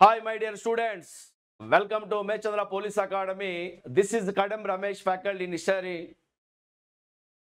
Hi, my dear students. Welcome to Umechandra Police Academy. This is Kadam Ramesh, faculty in history.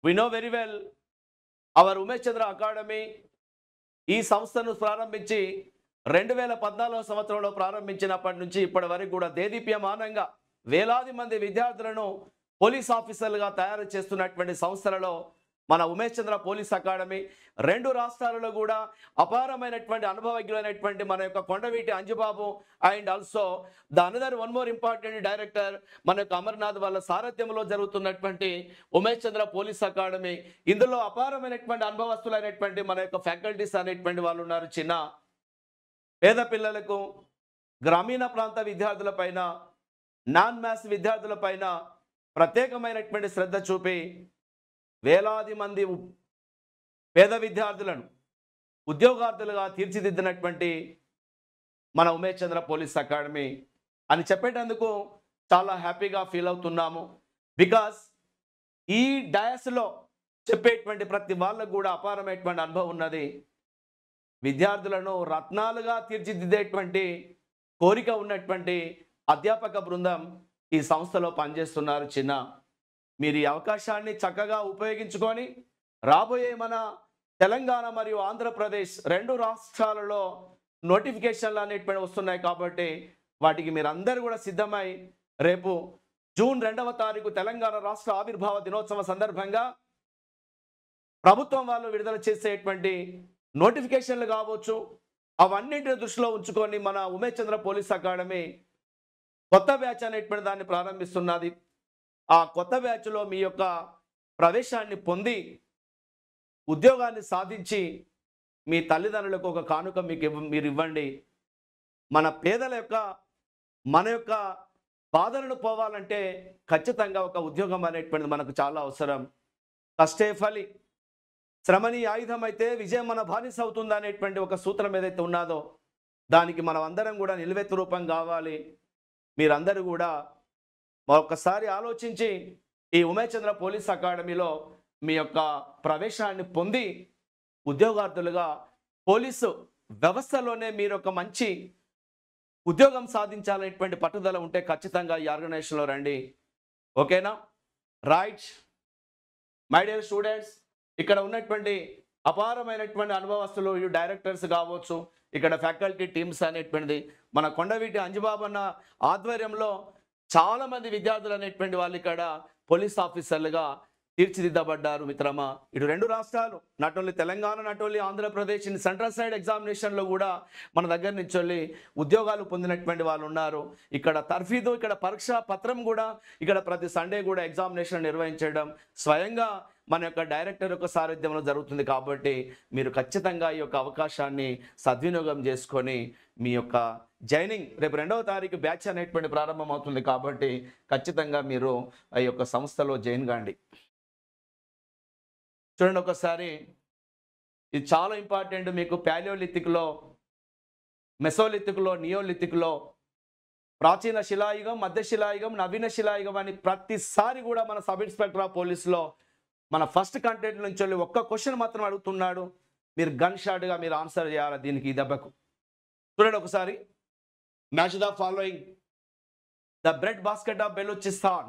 We know very well our Umechandra Academy ఈ సంస్థను ప్రారంభించి 2014 సంవత్సరంలో ప్రారంభించినప్పటి నుంచి ఇప్పటి వరకు కూడా దేదీప్యమానంగా వేలాది మంది విద్యార్థులను పోలీస్ ఆఫీసర్లుగా తయారు చేస్తున్నటువంటి సంస్థలలో మన ఉమేశ్చంద్ర పోలీస్ అకాడమీ రెండు రాష్ట్రాలలో కూడా అపారమైనటువంటి అనుభవజ్ఞులైనటువంటి మన యొక్క Kondaveeti Anjubabu and also the another one more important director మన యొక్క అమర్నాథ్ వాళ్ళ సారథ్యంలో జరుగుతున్నటువంటి ఉమేశ్చంద్ర పోలీస్ అకాడమీ ఇందులో అపారమైనటువంటి అనుభవస్తులైనటువంటి మన యొక్క ఫ్యాకల్టీస్ అనేటువంటి వాళ్ళు ఉన్నారు. చిన్న పేద పిల్లలకు గ్రామీణ ప్రాంత విద్యార్థులపైన నాన్ మ్యాథ్స్ విద్యార్థులపైన ప్రత్యేకమైనటువంటి శ్రద్ధ చూపి వేలాది మంది పేద విద్యార్థులను ఉద్యోగార్థులుగా తీర్చిదిద్దినటువంటి మన ఉమేశ్చంద్ర పోలీస్ అకాడమీ అని చెప్పేటందుకు చాలా హ్యాపీగా ఫీల్ అవుతున్నాము. బికాస్ ఈ డయాస్లో చెప్పేటువంటి ప్రతి వాళ్ళకు కూడా అపారమైనటువంటి అనుభవం ఉన్నది. విద్యార్థులను రత్నాలుగా తీర్చిదిద్దేటువంటి కోరిక ఉన్నటువంటి అధ్యాపక బృందం ఈ సంస్థలో పనిచేస్తున్నారు. చిన్న మీరు ఈ అవకాశాన్ని చక్కగా ఉపయోగించుకొని రాబోయే మన తెలంగాణ మరియు ఆంధ్రప్రదేశ్ రెండు రాష్ట్రాలలో నోటిఫికేషన్లు అనేటువంటి వస్తున్నాయి కాబట్టి వాటికి మీరందరూ కూడా సిద్ధమై రేపు జూన్ 2వ తారీఖు తెలంగాణ రాష్ట్ర ఆవిర్భావ దినోత్సవ సందర్భంగా ప్రభుత్వం వాళ్ళు విడుదల చేసేటువంటి నోటిఫికేషన్లు కావచ్చు అవన్నింటిని దృష్టిలో ఉంచుకొని మన ఉమేశ్చంద్ర పోలీస్ అకాడమీ కొత్త బ్యాచ్ అనేటువంటి దాన్ని ప్రారంభిస్తున్నది. ఆ కొత్త బ్యాచ్లో మీ యొక్క ప్రవేశాన్ని పొంది ఉద్యోగాన్ని సాధించి మీ తల్లిదండ్రులకు ఒక కానుక మీరు ఇవ్వండి. మన పేదల యొక్క మన యొక్క బాధలను పోవాలంటే ఖచ్చితంగా ఒక ఉద్యోగం అనేటువంటిది మనకు చాలా అవసరం. కష్టే ఫలి శ్రమని ఆయుధం అయితే విజయం మన బానిస అవుతుంది అనేటువంటి ఒక సూత్రం ఏదైతే ఉన్నదో దానికి మనం అందరం కూడా నిలువెత్తు రూపం కావాలి. మీరందరూ కూడా ఒక్కసారి ఆలోచించి ఈ ఉమేశ్చంద్ర పోలీస్ అకాడమీలో మీ యొక్క ప్రవేశాన్ని పొంది ఉద్యోగార్థులుగా పోలీసు వ్యవస్థలోనే మీరు ఒక మంచి ఉద్యోగం సాధించాలనేటువంటి పట్టుదల ఉంటే ఖచ్చితంగా ఈ ఆర్గనైజేషన్లో రండి. ఓకేనా? రైట్ మై డియర్ స్టూడెంట్స్, ఇక్కడ ఉన్నటువంటి అపారమైనటువంటి అనుభవస్తులు ఈ డైరెక్టర్స్ కావచ్చు, ఇక్కడ ఫ్యాకల్టీ టీమ్స్ అనేటువంటిది మన కొండవీటి అంజుబాబు అన్న ఆధ్వర్యంలో చాలామంది విద్యార్థులు అనేటువంటి వాళ్ళు ఇక్కడ పోలీస్ ఆఫీసర్లుగా తీర్చిదిద్దబడ్డారు. మిత్రమా, ఇటు రెండు రాష్ట్రాలు not only Telangana not only Andhra Pradesh in central side ఎగ్జామినేషన్లో కూడా మన దగ్గర నుంచి వెళ్ళి ఉద్యోగాలు పొందినటువంటి వాళ్ళు ఉన్నారు. ఇక్కడ తర్ఫీదు, ఇక్కడ పరీక్షా పత్రం కూడా ఇక్కడ ప్రతి సండే కూడా ఎగ్జామినేషన్ నిర్వహించడం స్వయంగా మన యొక్క డైరెక్టర్ యొక్క సారథ్యంలో జరుగుతుంది. కాబట్టి మీరు ఖచ్చితంగా ఈ యొక్క అవకాశాన్ని సద్వినియోగం చేసుకొని మీ యొక్క జాయినింగ్ రేపు 2వ తారీఖు బ్యాచ్ అనేటువంటి ప్రారంభం అవుతుంది. కాబట్టి ఖచ్చితంగా మీరు ఈ యొక్క సంస్థలో జాయిన్ కాండి. చూడండి ఒకసారి, ఇది చాలా ఇంపార్టెంట్. మీకు ప్యాలియోలిథిక్లో, మెసోలిథిక్లో, నియోలిథిక్లో, ప్రాచీన శిలాయుగం, మధ్యశిలాయుగం, నవీన శిలాయుగం అని ప్రతిసారి కూడా మన సబ్ ఇన్స్పెక్టర్ ఆఫ్ పోలీస్లో మన ఫస్ట్ కంటెంట్ నుంచి వెళ్ళి ఒక్క క్వశ్చన్ మాత్రం అడుగుతున్నాడు. మీరు గన్ షాట్గా మీరు ఆన్సర్ చేయాలి దీనికి, ఈ దెబ్బకు. చూడండి ఒకసారి, match the following. The bread basket of Baluchistan.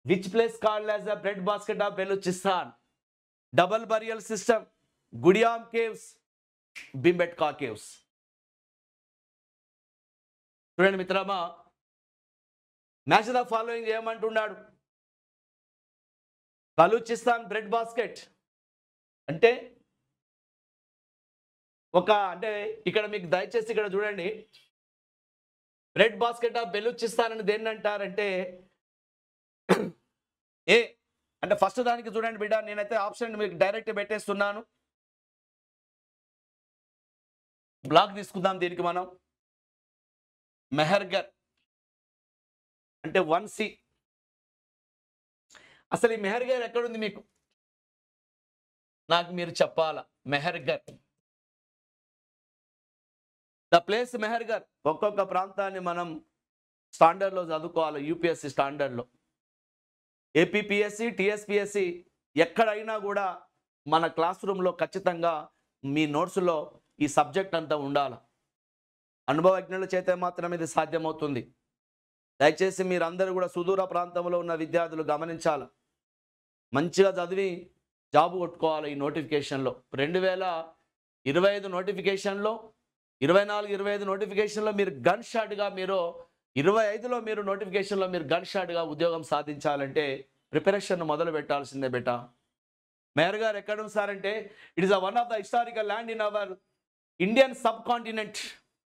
Which place called as the bread basket of Baluchistan? Double burial system, Gudiyam caves, Bhimbetka caves. చూడండి మిత్రమా, మ్యాచ్ ద ఫాలోయింగ్ ఏమంటున్నాడు? బలూచిస్తాన్ బ్రెడ్ బాస్కెట్ అంటే అంటే ఇక్కడ మీకు దయచేసి ఇక్కడ చూడండి, బ్రెడ్ బాస్కెట్ ఆఫ్ బెలూచిస్తాన్ అని దేన్ని అంటారంటే ఏ అంటే ఫస్ట్ దానికి చూడండి బిడ్డ, నేనైతే ఆప్షన్ మీకు డైరెక్ట్ పెట్టేస్తున్నాను. బ్లాక్ తీసుకుందాం దీనికి మనం. మెహర్గర్ అంటే 1C. అసలు ఈ మెహర్గర్ ఎక్కడుంది మీకు నాకు మీరు చెప్పాలా. Mehrgarh, the place Mehrgarh. ఒక్కొక్క ప్రాంతాన్ని మనం స్టాండర్డ్లో చదువుకోవాలి, యూపీఎస్సీ స్టాండర్డ్లో. ఏపీపీఎస్సీ, టీఎస్పీఎస్సీ ఎక్కడైనా కూడా మన క్లాస్ రూమ్లో ఖచ్చితంగా మీ నోట్స్లో ఈ సబ్జెక్ట్ అంతా ఉండాలి. అనుభవజ్ఞుల చేత మాత్రం ఇది సాధ్యమవుతుంది. దయచేసి మీరందరూ కూడా సుదూర ప్రాంతంలో ఉన్న విద్యార్థులు గమనించాలి. మంచిగా చదివి జాబ్ కొట్టుకోవాలి. ఈ నోటిఫికేషన్లో 2025 నోటిఫికేషన్లో 24-25 నోటిఫికేషన్లో మీరు గన్ షాట్గా మీరు 25లో మీరు నోటిఫికేషన్లో మీరు గన్ షాట్గా ఉద్యోగం సాధించాలంటే ప్రిపరేషన్ మొదలు పెట్టాల్సిందే బేటా. మేయర్ గారు ఎక్కడ ఉంది సార్ అంటే it is one of the historical land in our Indian sub continent.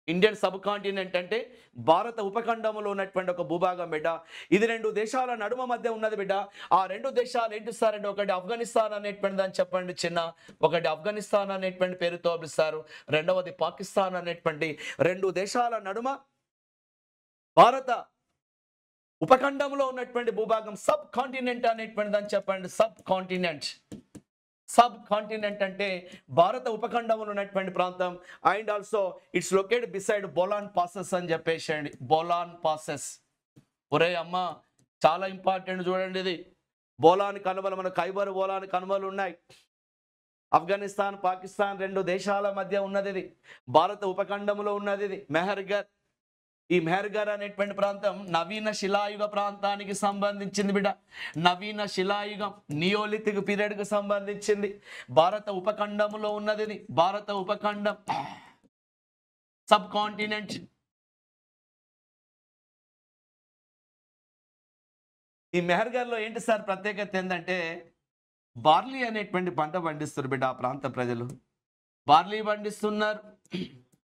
Indian sub continent అంటే భారత ఉపఖండంలో ఉన్నటువంటి ఒక భూభాగం బిడ్డ. ఇది 2 దేశాల నడుమ మధ్య ఉన్నది బిడ్డ. ఆ 2 దేశాలు ఏంటి సార్ అంటే ఒకటి ఆఫ్ఘనిస్తాన్ అనేటువంటి దాన్ని చెప్పండి చిన్న, ఒకటి ఆఫ్ఘనిస్తాన్ అనేటువంటి పేరుతో పిలుస్తారు, రెండవది పాకిస్తాన్ అనేటువంటి 2 దేశాల నడుమ భారత ఉపఖండంలో ఉన్నటువంటి భూభాగం సబ్ కాంటినెంట్ అనేటువంటి దాన్ని చెప్పండి. Sub continent. సబ్ కాంటినెంట్ అంటే భారత ఉపఖండంలో ఉన్నటువంటి ప్రాంతం. And also it's located beside Bolan passes అని చెప్పేసేయండి. బోలాన్ పాసెస్. ఒరే అమ్మ చాలా ఇంపార్టెంట్ చూడండి ఇది. బోలాన్ కనుమలు, మన ఖైబర్ బోలాన్ కనుమలు ఉన్నాయి. ఆఫ్ఘనిస్తాన్ పాకిస్తాన్ 2 దేశాల మధ్య ఉన్నది ఇది. భారత ఉపఖండంలో ఉన్నది ఇది మెహర్గర్. ఈ మెహర్గర్ అనేటువంటి ప్రాంతం నవీన శిలాయుగ ప్రాంతానికి సంబంధించింది బిడ్డ. నవీన శిలాయుగం నియోలిథిక్ పీరియడ్ కు సంబంధించింది. భారత ఉపఖండంలో ఉన్నది ఇది. భారత ఉపఖండం సబ్ కాంటినెంట్. ఈ మెహర్గర్లో ఏంటి సార్ ప్రత్యేకత ఏంటంటే బార్లీ అనేటువంటి పంట పండిస్తారు బిడ్డ. ఆ ప్రాంత ప్రజలు బార్లీ పండిస్తున్నారు,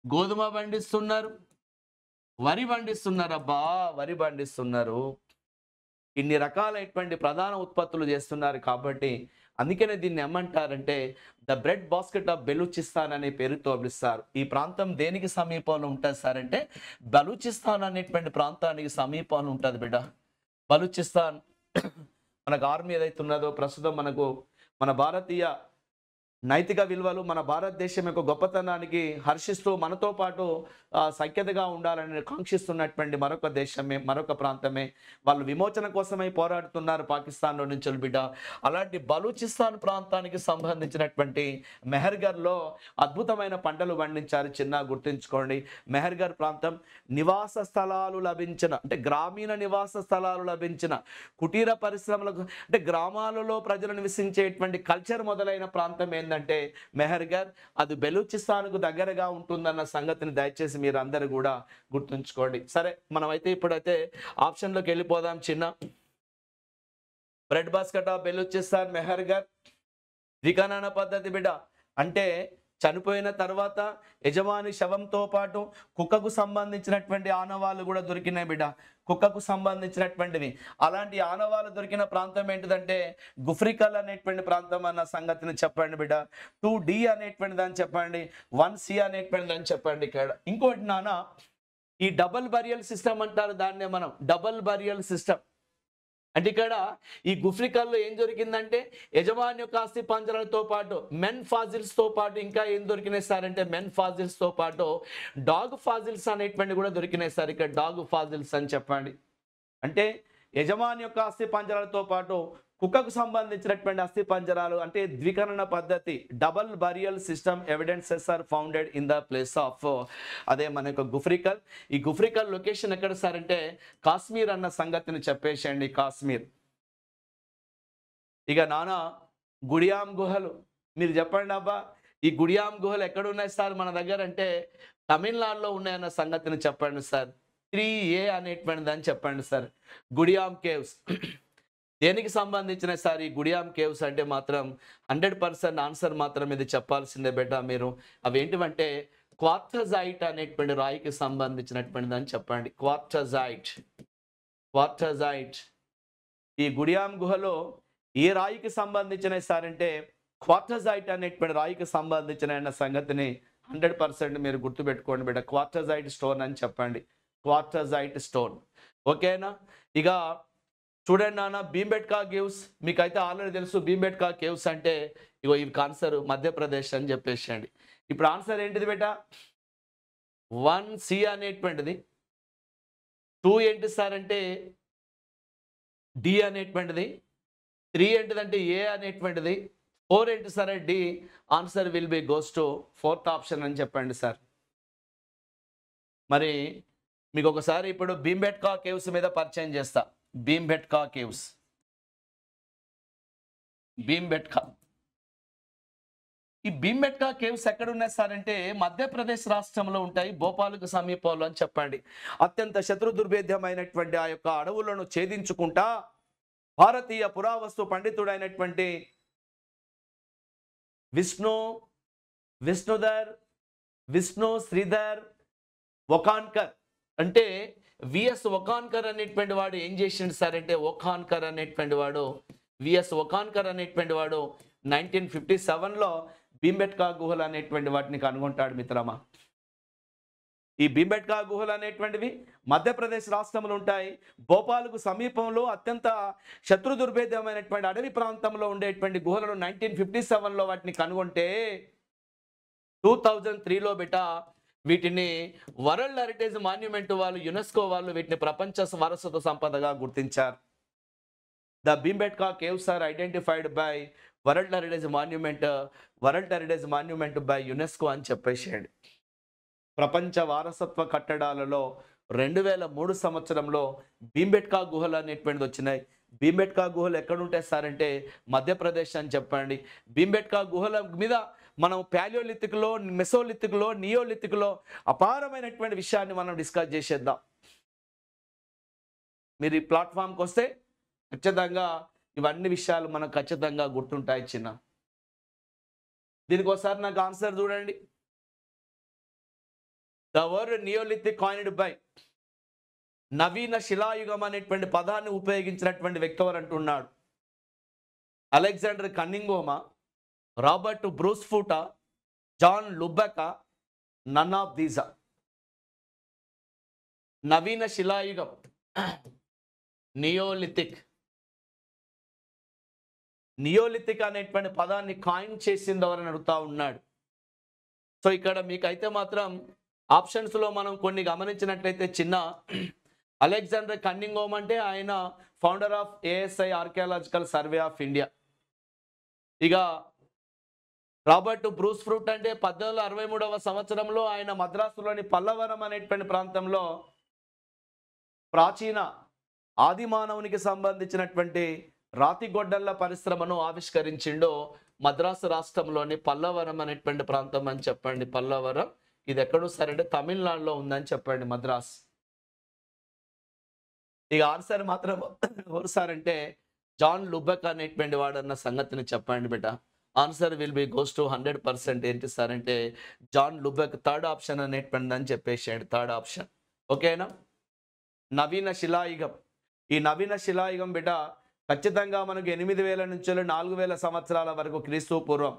గోధుమ పండిస్తున్నారు, వరి పండిస్తున్నారు. అబ్బా వరి పండిస్తున్నారు. ఇన్ని రకాలైనటువంటి ప్రధాన ఉత్పత్తులు చేస్తున్నారు. కాబట్టి అందుకనే దీన్ని ఏమంటారంటే the bread basket of Balochistan అనే పేరుతో పిలుస్తారు. ఈ ప్రాంతం దేనికి సమీపంలో ఉంటుంది సార్ అంటే బలూచిస్తాన్ అనేటువంటి ప్రాంతానికి సమీపంలో ఉంటుంది బిడ్డ. బలూచిస్తాన్ మనకు ఆర్మీ ఏదైతే ఉన్నదో ప్రస్తుతం మనకు మన భారతీయ నైతిక విలువలు, మన భారతదేశం యొక్క గొప్పతనానికి హర్షిస్తూ మనతో పాటు సఖ్యతగా ఉండాలని కాంక్షిస్తున్నటువంటి మరొక దేశమే, మరొక ప్రాంతమే. వాళ్ళు విమోచన కోసమై పోరాడుతున్నారు పాకిస్తాన్లో నుంచి బిడ్డ. అలాంటి బలూచిస్తాన్ ప్రాంతానికి సంబంధించినటువంటి మెహర్గర్లో అద్భుతమైన పంటలు పండించారు. చిన్న గుర్తుంచుకోండి. మెహర్గర్ ప్రాంతం నివాస స్థలాలు లభించిన, అంటే గ్రామీణ నివాస స్థలాలు లభించిన, కుటీర పరిశ్రమలకు అంటే గ్రామాలలో ప్రజలు నివసించేటువంటి కల్చర్ మొదలైన ప్రాంతం ఏంటంటే మెహర్గర్. అది బెలూచిస్తాన్కు దగ్గరగా ఉంటుందన్న సంగతిని దయచేసి మీరు అందరూ కూడా గుర్తుంచుకోండి. సరే మనమైతే ఇప్పుడైతే ఆప్షన్లోకి వెళ్ళిపోదాం చిన్న. Bread basket of Baluchistan Mehrgarh. వికనన పద్ధతి బిడ్డ అంటే చనిపోయిన తర్వాత యజమాని శవంతో పాటు కుక్కకు సంబంధించినటువంటి ఆనవాళ్ళు కూడా దొరికినాయి బిడ్డ. కుక్కకు సంబంధించినటువంటివి. అలాంటి ఆనవాళ్ళు దొరికిన ప్రాంతం ఏంటిదంటే గుఫ్రికల్ అనేటువంటి ప్రాంతం అన్న సంగతిని చెప్పండి బిడ్డ. 2D అనేటువంటి దాన్ని చెప్పండి, 1C అనేటువంటి దాన్ని చెప్పండి. ఇక్కడ ఇంకోటి నాన్న ఈ డబల్ బరియల్ సిస్టమ్ అంటారు దాన్నే మనం. డబల్ బరియల్ సిస్టమ్ అంటే ఇక్కడ ఈ గుఫ్రికల్లో ఏం దొరికిందంటే యజమాని యొక్క అస్థి పంజరాలతో పాటు మెన్ ఫాజిల్స్ తో పాటు ఇంకా ఏం దొరికినాయి సార్ అంటే మెన్ ఫాజిల్స్ తో పాటు డాగ్ ఫాజిల్స్ అనేటువంటి కూడా దొరికినాయి సార్. ఇక్కడ డాగ్ ఫాజిల్స్ అని చెప్పండి. అంటే యజమాని యొక్క అస్థి పంజరాలతో పాటు కుక్కకు సంబంధించినటువంటి అస్థి పంజరాలు. అంటే ద్వికరణ పద్ధతి, double burial system evidences are founded in the place of అదే మన యొక్క గుఫ్రికల్. ఈ గుఫ్రికల్ లొకేషన్ ఎక్కడ సార్ అంటే కాశ్మీర్ అన్న సంగతిని చెప్పేసేయండి. కాశ్మీర్. ఇక నానా గుడియాం గుహలు. మీరు చెప్పండి అబ్బా ఈ గుడియాం గుహలు ఎక్కడ ఉన్నాయి సార్ మన దగ్గర అంటే తమిళనాడులో ఉన్నాయన్న సంగతిని చెప్పండి సార్. 3A అనేటువంటి దాన్ని చెప్పండి సార్. గుడియాం కేవ్స్ దేనికి సంబంధించిన సార్ ఈ గుడియాం కేవ్స్ అంటే మాత్రం 100% ఆన్సర్ మాత్రం ఇది చెప్పాల్సిందే బేటా మీరు. అవి ఏంటివంటే క్వార్టజైట్ అనేటువంటి రాయికి సంబంధించినటువంటిది అని చెప్పండి. క్వార్టజైట్. క్వార్టజైట్. ఈ గుడియాం గుహలో ఏ రాయికి సంబంధించిన సార్ అంటే క్వార్టజైట్ అనేటువంటి రాయికి సంబంధించిన సంగతిని 100% మీరు గుర్తుపెట్టుకోండి బేటా. క్వార్టజైట్ స్టోన్ అని చెప్పండి. క్వార్టజైట్ స్టోన్. ఓకేనా. ఇక చూడండి నాన్న భీంబెట్కా కేవ్స్ మీకైతే ఆల్రెడీ తెలుసు. భీంబెట్కా కేవ్స్ అంటే ఇగో ఇవి ఆన్సర్ మధ్యప్రదేశ్ అని చెప్పేసండి. ఇప్పుడు ఆన్సర్ ఏంటిది బేటా 1C అనేటువంటిది. 2 ఏంటి సార్ అంటే D అనేటువంటిది. 3 ఏంటిదంటే A అనేటువంటిది. 4 ఏంటి sir D. Answer will be goes to 4th option అని చెప్పండి సార్. మరి మీకు ఒకసారి ఇప్పుడు భీంబెట్కా కేవ్స్ మీద పరిచయం చేస్తా. భీంబెట్కా కేవ్స్, భీంబెట్కా. ఈ భీంబెట్కా కేవ్స్ ఎక్కడ ఉన్నాయి సార్ అంటే మధ్యప్రదేశ్ రాష్ట్రంలో ఉంటాయి, భోపాల్కు సమీపంలో అని చెప్పండి. అత్యంత శత్రు దుర్భేద్యమైనటువంటి ఆ యొక్క అడవులను ఛేదించుకుంటా భారతీయ పురావస్తు పండితుడైనటువంటి విష్ణు శ్రీధర్ వకాన్కర్ అంటే విఎస్ వకాన్కర్ అనేటువంటి వాడు ఏం చేసిండు సార్ అంటే విఎస్ వకాన్కర్ అనేటువంటి వాడు 1957లో భీంబెట్కా గుహలు అనేటువంటి వాటిని కనుగొంటాడు మిత్రమా. ఈ భీంబెట్కా గుహలు అనేటువంటివి మధ్యప్రదేశ్ రాష్ట్రంలో ఉంటాయి, భోపాల్కు సమీపంలో అత్యంత శత్రు దుర్భేద్యమైనటువంటి అడవి ప్రాంతంలో ఉండేటువంటి గుహలను 1957లో వాటిని కనుగొంటే 2003లో వీటిని వరల్డ్ హెరిటేజ్ మాన్యుమెంట్ వాళ్ళు, యునెస్కో వాళ్ళు వీటిని ప్రపంచ వారసత్వ సంపదగా గుర్తించారు. The Bhimbetka caves are identified by world heritage monument by UNESCO అని చెప్పేసేయండి. ప్రపంచ వారసత్వ కట్టడాలలో 2003 సంవత్సరంలో భీంబెట్కా గుహలు అనేటువంటిది వచ్చినాయి. భీంబెట్కా గుహలు ఎక్కడుంటాయి సార్ అంటే మధ్యప్రదేశ్ అని చెప్పండి. భీంబెట్కా గుహల మీద మనం ప్యాలియోలిథిక్లో, మెసోలిథిక్లో, నియోలిథిక్లో అపారమైనటువంటి విషయాన్ని మనం డిస్కస్ చేసేద్దాం. మీరు ఈ ప్లాట్ఫామ్కి వస్తే ఖచ్చితంగా ఇవన్నీ విషయాలు మనకు ఖచ్చితంగా గుర్తుంటాయి చిన్న. దీనికి ఒకసారి నాకు ఆన్సర్ చూడండి. The word neolithic coined by, నవీన శిలాయుగం అనేటువంటి పదాన్ని ఉపయోగించినటువంటి వ్యక్తి ఎవరు అంటున్నాడు? Alexander Cunningham, Robert Bruce Foote, John Lubbock, none of these. నవీన శిలాయుగం, నియోలిథిక్ అనేటువంటి పదాన్ని కాయిన్ చేసింది ఎవరని అడుగుతా ఉన్నాడు. సో ఇక్కడ మీకైతే మాత్రం ఆప్షన్స్లో మనం కొన్ని గమనించినట్లయితే చిన్న, అలెగ్జాండర్ కన్నింగ్హోమ్ అంటే ఆయన founder of ASI archaeological survey of India. ఇక రాబర్ట్ బ్రూస్ఫూట్ అంటే 1863వ సంవత్సరంలో ఆయన మద్రాసులోని పల్లవరం అనేటువంటి ప్రాంతంలో ప్రాచీన ఆది మానవునికి సంబంధించినటువంటి రాతిగొడ్డళ్ళ పరిశ్రమను ఆవిష్కరించిండో మద్రాసు రాష్ట్రంలోని పల్లవరం అనేటువంటి ప్రాంతం అని చెప్పండి. పల్లవరం ఇది ఎక్కడో సరే తమిళనాడులో ఉందని చెప్పండి, మద్రాస్. ఇక ఆన్సర్ మాత్రం ఎవరు సార్ అంటే జాన్ లుబెక్ అనేటువంటి వాడు అన్న సంగతిని చెప్పండి బిడ్డ. Answer will be goes to 100%. ఏంటి సార్ అంటే జాన్ లుబెక్, థర్డ్ ఆప్షన్ అనేటువంటి అని చెప్పేసాడు, థర్డ్ ఆప్షన్. ఓకేనా? నవీన శిలాయుగం, ఈ నవీన శిలాయుగం బిడ్డ ఖచ్చితంగా మనకు 8000 నుంచి 4000 సంవత్సరాల వరకు క్రీస్తు పూర్వం,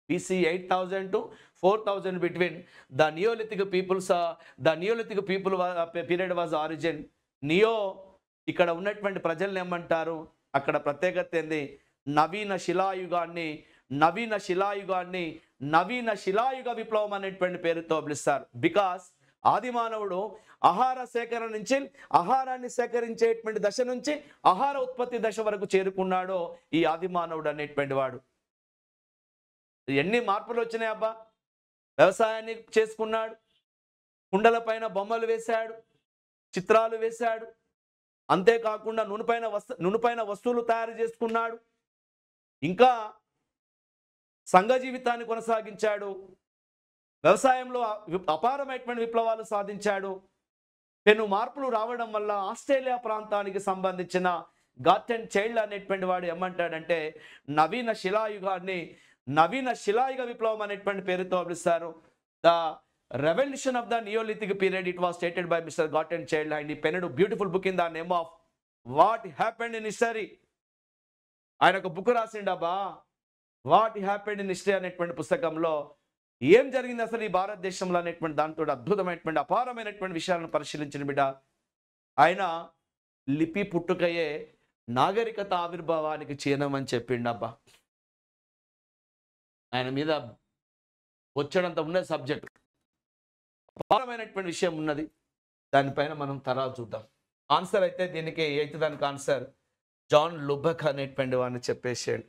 BC 8000 to 4000 between the Neolithic people period was origin. Neo ఇక్కడ ఉన్నటువంటి ప్రజల్ని ఏమంటారు, అక్కడ ప్రత్యేకత ఏంది? నవీన శిలాయుగ విప్లవం అనేటువంటి పేరుతో పిలుస్తారు. బికాస్ ఆది మానవుడు ఆహార సేకరణ నుంచి, ఆహారాన్ని సేకరించేటువంటి దశ నుంచి ఆహార ఉత్పత్తి దశ వరకు చేరుకున్నాడో ఈ ఆది మానవుడు అనేటువంటి వాడు. ఎన్ని మార్పులు వచ్చినాయి అబ్బా! వ్యవసాయాన్ని చేసుకున్నాడు, కుండల పైన బొమ్మలు వేశాడు, చిత్రాలు వేశాడు, అంతేకాకుండా నునుపైన వస్తువులు తయారు చేసుకున్నాడు, ఇంకా సంఘ జీవితాన్ని కొనసాగించాడు, వ్యవసాయంలో అపారమైనటువంటి విప్లవాలు సాధించాడు. పెను మార్పులు రావడం వల్ల ఆస్ట్రేలియా ప్రాంతానికి సంబంధించిన గార్టన్ చైల్డ్ అనేటువంటి వాడు ఏమంటాడంటే నవీన శిలాయుగ విప్లవం అనేటువంటి పేరుతో పిలుస్తారు. The revolution of the neolithic period, it was stated by Mister Gordon Childe and he penned beautiful book in the name of what happened in history. ఆయన ఒక బుక్ రాసిండబ్బా, వాట్ హ్యాపెండ్ ఇన్ హిస్టరీ అనేటువంటి పుస్తకంలో ఏం జరిగింది అసలు ఈ భారతదేశంలో అనేటువంటి దాంతో అద్భుతమైనటువంటి అపారమైనటువంటి విషయాలను పరిశీలించిన బిడ్డ. ఆయన లిపి పుట్టుకయే నాగరికత ఆవిర్భావానికి చిహ్నం అని చెప్పిండబ్బా. ఆయన మీద వచ్చేటంత ఉన్నది సబ్జెక్ట్, అపారమైనటువంటి విషయం ఉన్నది. దానిపైన మనం తర్వాత చూద్దాం. ఆన్సర్ అయితే దీనికి దానికి ఆన్సర్ జాన్ లుబెక్ అనేటువంటి వాడిని చెప్పేసాడు.